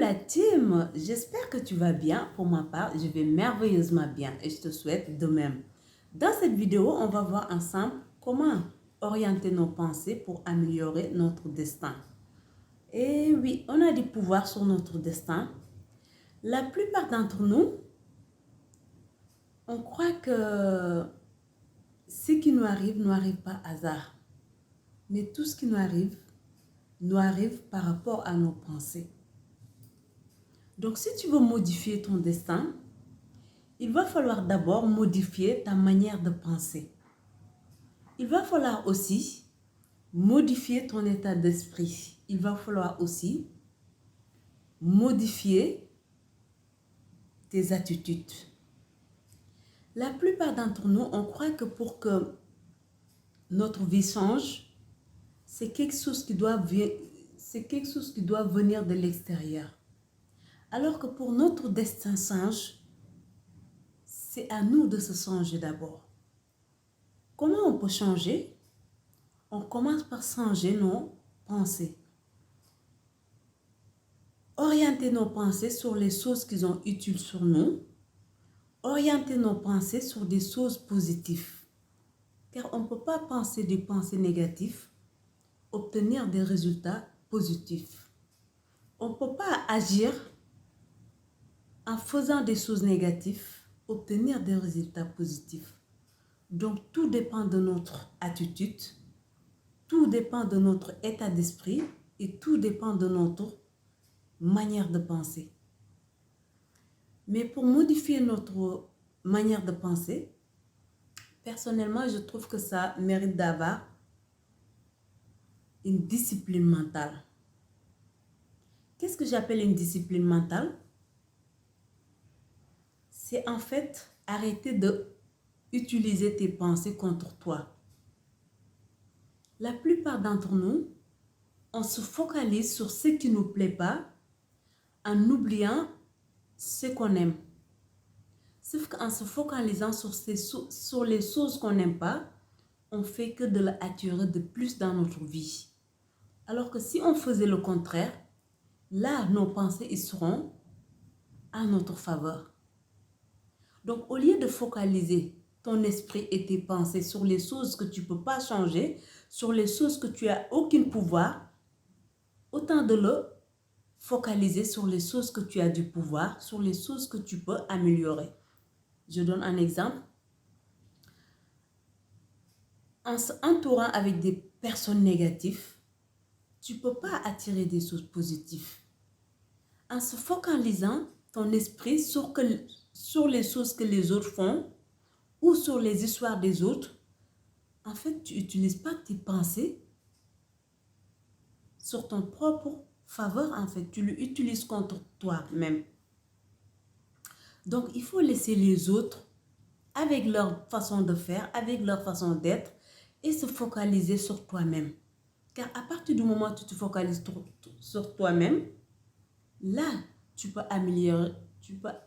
la team, j'espère que tu vas bien. Pour ma part, je vais merveilleusement bien et je te souhaite de même. Dans cette vidéo, on va voir ensemble comment orienter nos pensées pour améliorer notre destin. Et oui, on a du pouvoir sur notre destin. La plupart d'entre nous, on croit que ce qui nous arrive pas hasard. Mais tout ce qui nous arrive par rapport à nos pensées. Donc, si tu veux modifier ton destin, il va falloir d'abord modifier ta manière de penser. Il va falloir aussi modifier ton état d'esprit. Il va falloir aussi modifier tes attitudes. La plupart d'entre nous, on croit que pour que notre vie change, c'est quelque chose qui doit venir de l'extérieur. Alors que pour notre destin change, c'est à nous de se changer d'abord. Comment on peut changer? On commence par changer nos pensées. Orienter nos pensées sur les choses qui sont utiles sur nous. Orienter nos pensées sur des choses positives. Car on ne peut pas penser des pensées négatives, obtenir des résultats positifs. On ne peut pas agir en faisant des choses négatives, obtenir des résultats positifs. Donc, tout dépend de notre attitude, tout dépend de notre état d'esprit et tout dépend de notre manière de penser. Mais pour modifier notre manière de penser, personnellement, je trouve que ça mérite d'avoir une discipline mentale. Qu'est-ce que j'appelle une discipline mentale? C'est en fait arrêter d'utiliser tes pensées contre toi. La plupart d'entre nous, on se focalise sur ce qui ne nous plaît pas en oubliant ce qu'on aime. Sauf qu'en se focalisant sur les choses qu'on n'aime pas, on fait que de l'attirer de plus dans notre vie. Alors que si on faisait le contraire, là, nos pensées ils seront en notre faveur. Donc, au lieu de focaliser ton esprit et tes pensées sur les choses que tu ne peux pas changer, sur les choses que tu n'as aucun pouvoir, autant de le focaliser sur les choses que tu as du pouvoir, sur les choses que tu peux améliorer. Je donne un exemple. En s'entourant avec des personnes négatives, tu ne peux pas attirer des choses positives. En se focalisant ton esprit sur les choses que les autres font ou sur les histoires des autres, en fait, tu n'utilises pas tes pensées sur ton propre faveur, en fait. Tu l'utilises contre toi-même. Donc, il faut laisser les autres avec leur façon de faire, avec leur façon d'être et se focaliser sur toi-même. Car à partir du moment où tu te focalises sur toi-même, là, tu peux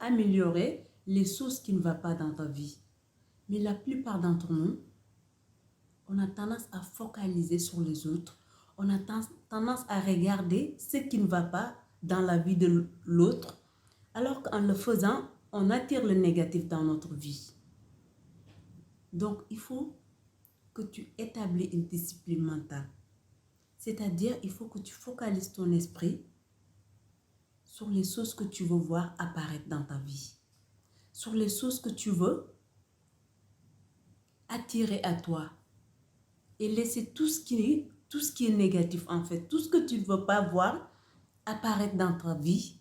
améliorer les choses qui ne vont pas dans ta vie. Mais la plupart d'entre nous, on a tendance à focaliser sur les autres. On a tendance à regarder ce qui ne va pas dans la vie de l'autre. Alors qu'en le faisant, on attire le négatif dans notre vie. Donc, il faut que tu établisses une discipline mentale. C'est-à-dire, il faut que tu focalises ton esprit sur les choses que tu veux voir apparaître dans ta vie. Sur les choses que tu veux attirer à toi. Et laisser tout ce qui est négatif en fait. Tout ce que tu ne veux pas voir apparaître dans ta vie,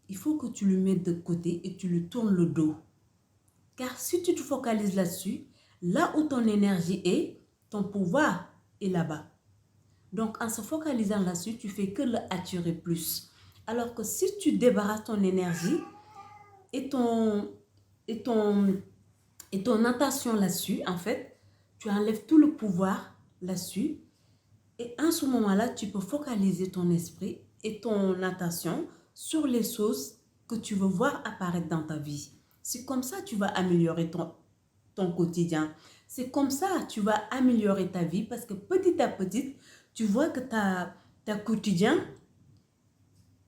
il faut que tu le mettes de côté et tu lui tournes le dos. Car si tu te focalises là-dessus, là où ton énergie est, ton pouvoir est là-bas. Donc, en se focalisant là-dessus, tu fais que l'attirer plus. Alors que si tu débarrasses ton énergie et ton attention là-dessus, en fait, tu enlèves tout le pouvoir là-dessus. Et en ce moment-là, tu peux focaliser ton esprit et ton attention sur les choses que tu veux voir apparaître dans ta vie. C'est comme ça que tu vas améliorer ton quotidien. C'est comme ça que tu vas améliorer ta vie parce que petit à petit, tu vois que ta quotidien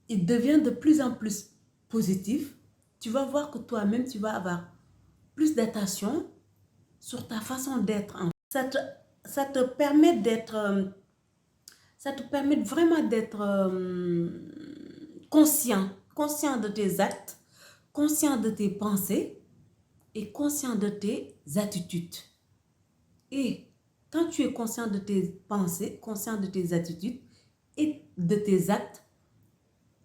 il devient de plus en plus positif. Tu vas voir que toi-même, tu vas avoir plus d'attention sur ta façon d'être. Ça te permet d'être, ça te permet vraiment d'être conscient de tes actes, conscient de tes pensées et conscient de tes attitudes. Et quand tu es conscient de tes pensées, conscient de tes attitudes et de tes actes,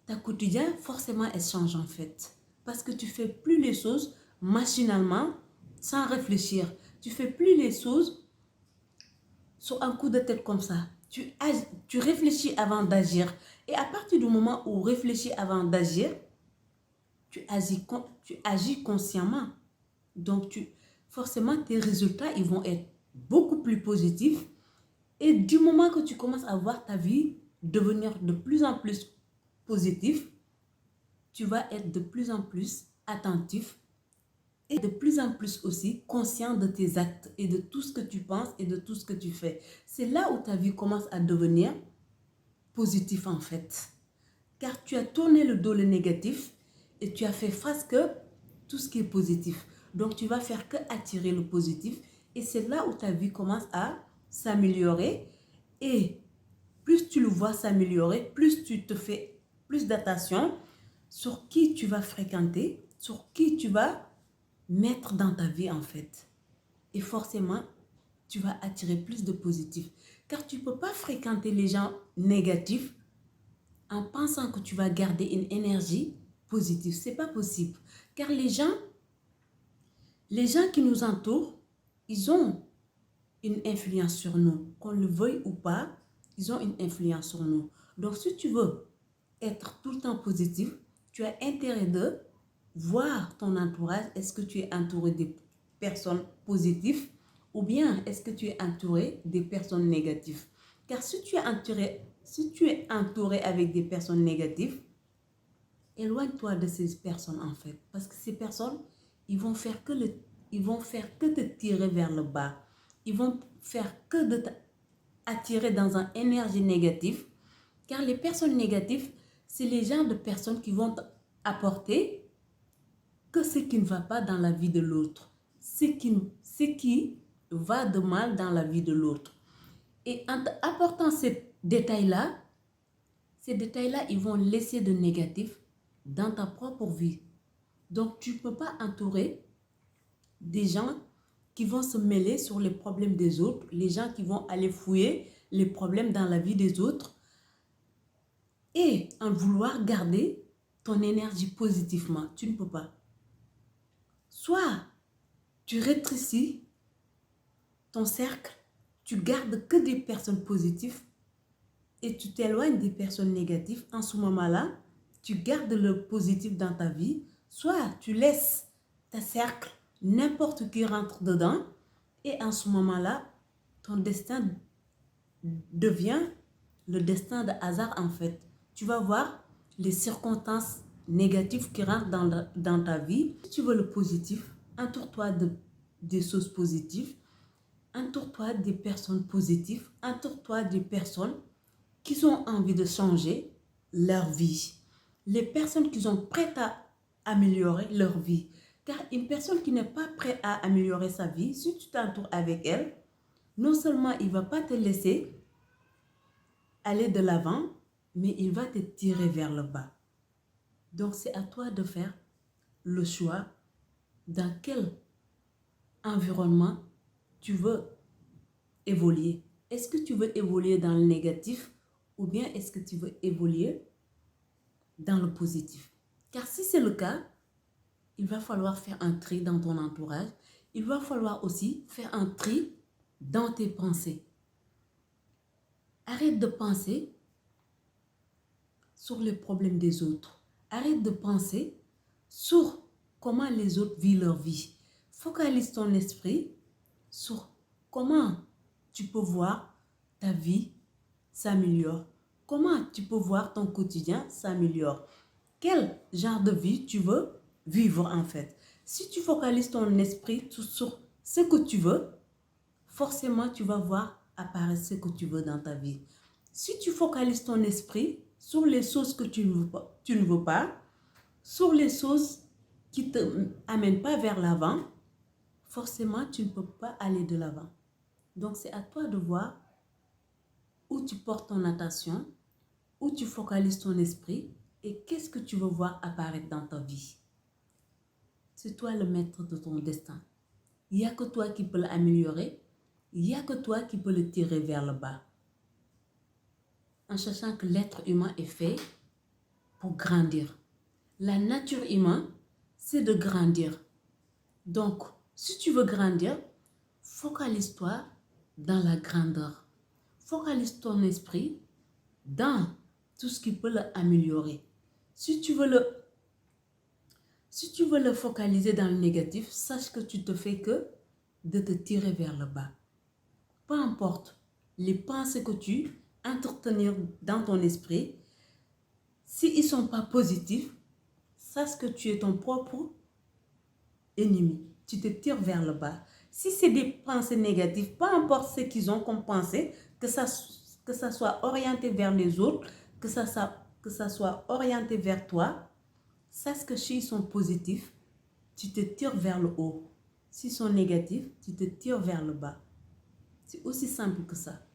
ta quotidien, forcément, elle change en fait. Parce que tu fais plus les choses machinalement, sans réfléchir. Tu fais plus les choses sur un coup de tête comme ça. Tu réfléchis avant d'agir. Et à partir du moment où réfléchis avant d'agir, tu agis consciemment. Donc, forcément, tes résultats, ils vont être beaucoup plus positifs. Et du moment que tu commences à voir ta vie devenir de plus en plus positive, tu vas être de plus en plus attentif et de plus en plus aussi conscient de tes actes et de tout ce que tu penses et de tout ce que tu fais. C'est là où ta vie commence à devenir positive en fait. Car tu as tourné le dos le négatif et tu as fait face que tout ce qui est positif. Donc tu vas faire que attirer le positif et c'est là où ta vie commence à s'améliorer. Et plus tu le vois s'améliorer, plus tu te fais plus d'attention sur qui tu vas fréquenter, sur qui tu vas mettre dans ta vie en fait. Et forcément, tu vas attirer plus de positifs. Car tu ne peux pas fréquenter les gens négatifs en pensant que tu vas garder une énergie positive. Ce n'est pas possible. Car les gens qui nous entourent, ils ont une influence sur nous. Qu'on le veuille ou pas, ils ont une influence sur nous. Donc, si tu veux être tout le temps positif, tu as intérêt de voir ton entourage. Est-ce que tu es entouré des personnes positives ou bien est-ce que tu es entouré des personnes négatives? Car si tu es entouré avec des personnes négatives, éloigne-toi de ces personnes en fait. Parce que ces personnes, ils vont faire que te tirer vers le bas. Ils vont faire que de t'attirer dans une énergie négative. Car les personnes négatives, c'est les genres de personnes qui vont apporter que ce qui ne va pas dans la vie de l'autre. Ce qui va de mal dans la vie de l'autre. Et en apportant ces détails-là, ils vont laisser de négatif dans ta propre vie. Donc, tu ne peux pas entourer des gens qui vont se mêler sur les problèmes des autres, les gens qui vont aller fouiller les problèmes dans la vie des autres et en vouloir garder ton énergie positivement. Tu ne peux pas. Soit tu rétrécis ton cercle, tu gardes que des personnes positives et tu t'éloignes des personnes négatives. En ce moment-là, tu gardes le positif dans ta vie. Soit tu laisses ta cercle, n'importe qui rentre dedans et en ce moment-là, ton destin devient le destin de hasard en fait. Tu vas voir les circonstances négatives qui rentrent dans ta vie. Si tu veux le positif, entoure-toi des choses positives, entoure-toi des personnes positives, entoure-toi des personnes qui ont envie de changer leur vie. Les personnes qui sont prêtes à améliorer leur vie. Car une personne qui n'est pas prête à améliorer sa vie, si tu t'entoures avec elle, non seulement il ne va pas te laisser aller de l'avant, mais il va te tirer vers le bas. Donc c'est à toi de faire le choix dans quel environnement tu veux évoluer. Est-ce que tu veux évoluer dans le négatif ou bien est-ce que tu veux évoluer dans le positif? Car si c'est le cas, il va falloir faire un tri dans ton entourage. Il va falloir aussi faire un tri dans tes pensées. Arrête de penser sur les problèmes des autres. Arrête de penser sur comment les autres vivent leur vie. Focalise ton esprit sur comment tu peux voir ta vie s'améliorer. Comment tu peux voir ton quotidien s'améliorer. Quel genre de vie tu veux vivre en fait. Si tu focalises ton esprit sur ce que tu veux, forcément tu vas voir apparaître ce que tu veux dans ta vie. Si tu focalises ton esprit sur les choses que tu ne veux pas, sur les choses qui ne te amènent pas vers l'avant, forcément, tu ne peux pas aller de l'avant. Donc, c'est à toi de voir où tu portes ton attention, où tu focalises ton esprit et qu'est-ce que tu veux voir apparaître dans ta vie. C'est toi le maître de ton destin. Il n'y a que toi qui peux l'améliorer. Il n'y a que toi qui peux le tirer vers le bas. En sachant que l'être humain est fait pour grandir. La nature humaine, c'est de grandir. Donc, si tu veux grandir, focalise-toi dans la grandeur. Focalise ton esprit dans tout ce qui peut l'améliorer. Si tu veux le focaliser dans le négatif, sache que tu te fais que de te tirer vers le bas. Peu importe les pensées que tu entretenir dans ton esprit, s'ils ne sont pas positifs, sache que tu es ton propre ennemi. Tu te tires vers le bas. Si c'est des pensées négatives, peu importe ce qu'ils ont comme pensée, que ça soit orienté vers les autres, que ça soit orienté vers toi, sache que s'ils sont positifs, tu te tires vers le haut. S'ils sont négatifs, tu te tires vers le bas. C'est aussi simple que ça.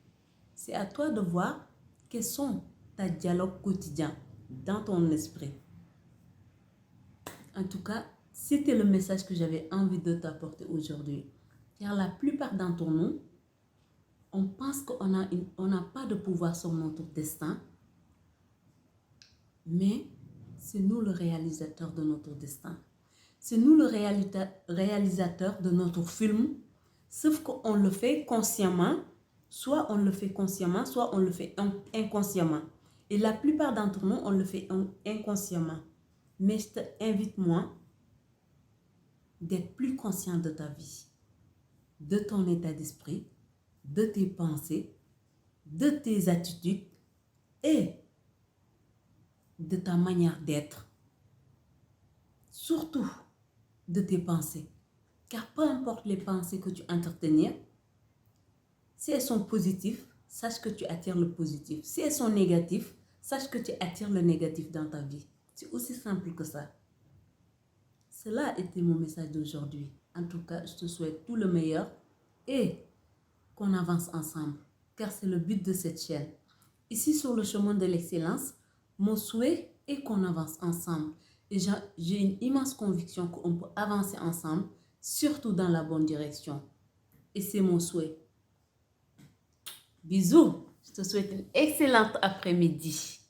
C'est à toi de voir quels sont tes dialogues quotidiens dans ton esprit. En tout cas, c'était le message que j'avais envie de t'apporter aujourd'hui. Car la plupart d'entre nous, on pense qu'on n'a pas de pouvoir sur notre destin, mais c'est nous le réalisateur de notre destin. C'est nous le réalisateur de notre film, sauf qu'on le fait consciemment, soit on le fait consciemment, soit on le fait inconsciemment. Et la plupart d'entre nous, on le fait inconsciemment. Mais je t'invite, moi, d'être plus conscient de ta vie, de ton état d'esprit, de tes pensées, de tes attitudes et de ta manière d'être. Surtout de tes pensées. Car peu importe les pensées que tu entretiens, si elles sont positives, sache que tu attires le positif. Si elles sont négatives, sache que tu attires le négatif dans ta vie. C'est aussi simple que ça. Cela a été mon message d'aujourd'hui. En tout cas, je te souhaite tout le meilleur et qu'on avance ensemble, car c'est le but de cette chaîne. Ici, sur le chemin de l'excellence, mon souhait est qu'on avance ensemble. Et j'ai une immense conviction qu'on peut avancer ensemble, surtout dans la bonne direction. Et c'est mon souhait. Bisous, je te souhaite une excellente après-midi.